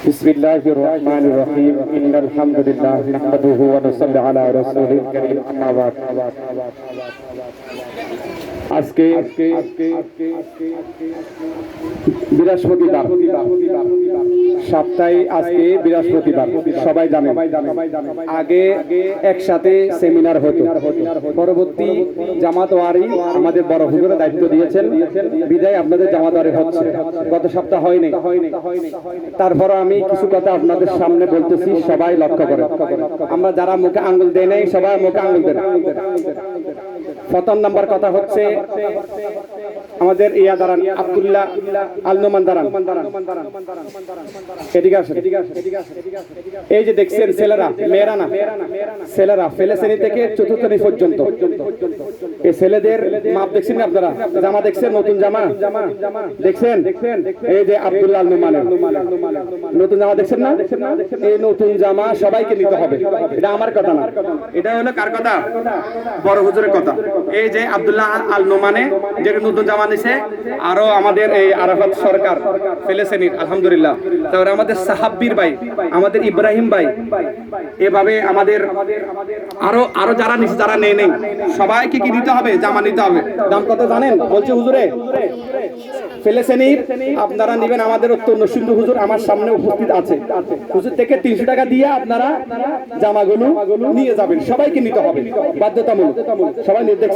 বিসমিল্লাহির রহমানির রহিম ইন্নাল হামদুলিল্লাহ নাহমাদুহু ওয়া নুসাল্লি আলা রাসূলিল কারীম আম্মা বাদ। আজকে বৃহস্পতিবার, সপ্তাহে আজকে বৃহস্পতিবার, সবাই জানে। আগে একসাথে সেমিনার হতো, পরবর্তী জামাতওয়ারি আমাদের বড় হুজুরের দায়িত্ব দিয়েছেন, বিদায় আপনাদের জামাতওয়ারি হচ্ছে। গত সপ্তাহ হয়নি, তারপর আমি কিছু কথা আপনাদের সামনে বলতেছি, সবাই লক্ষ্য করে। আমরা যারা মুখে আঙ্গুল দেয় নাই, সবাই মুখে আঙ্গুল দেন। প্রথম নাম্বার কথা হচ্ছে আমাদের ইয়া দাঁড়ান, আব্দুল্লাহ আল নোমান দাঁড়ান, এদিকে আসেন। এই যে দেখছেন ছেলেরা, মেয়েরা না, ছেলেরা ফেলে শ্রেণী থেকে চতুর্থ শ্রেণী পর্যন্ত, এই ছেলেদের মাপ দেখছেন না আপনারা? জামা দেখছেন? নতুন জামা দেখছেন? এই যে আব্দুল্লাহ আল নোমানের নতুন জামা দেখছেন না? এই নতুন জামা সবাইকে নিতে হবে। এটা আমার কথা না, এটা হলো কার কথা? বড় হুজুরের কথা। এই যে আব্দুল্লাহ আল নোমানে যে নতুন জামা নিছে, আরো আমাদের এই আরাফাত সরকার ফিলিস্তিনির, আলহামদুলিল্লাহ। তারপরে আমাদের সাহাব্বির ভাই, আমাদের ইব্রাহিম ভাই, এভাবে আমাদের আরো যারা নিছে, যারা নেই সবাইকে কি নিতে হবে? জামা নিতে হবে। দাম কত জানেন? বলছে হুজুরে ফিলিস্তিনির আপনারা নেবেন। আমাদের অত্যন্ত সুন্দর হুজুর আমার সামনে উপস্থিত আছে, হুজুর থেকে 300 টাকা দিয়ে আপনারা জামাগুলো নিয়ে যাবেন। সবাইকে নিতে হবে, বাধ্যতামূলক। সবাই নির্দেশ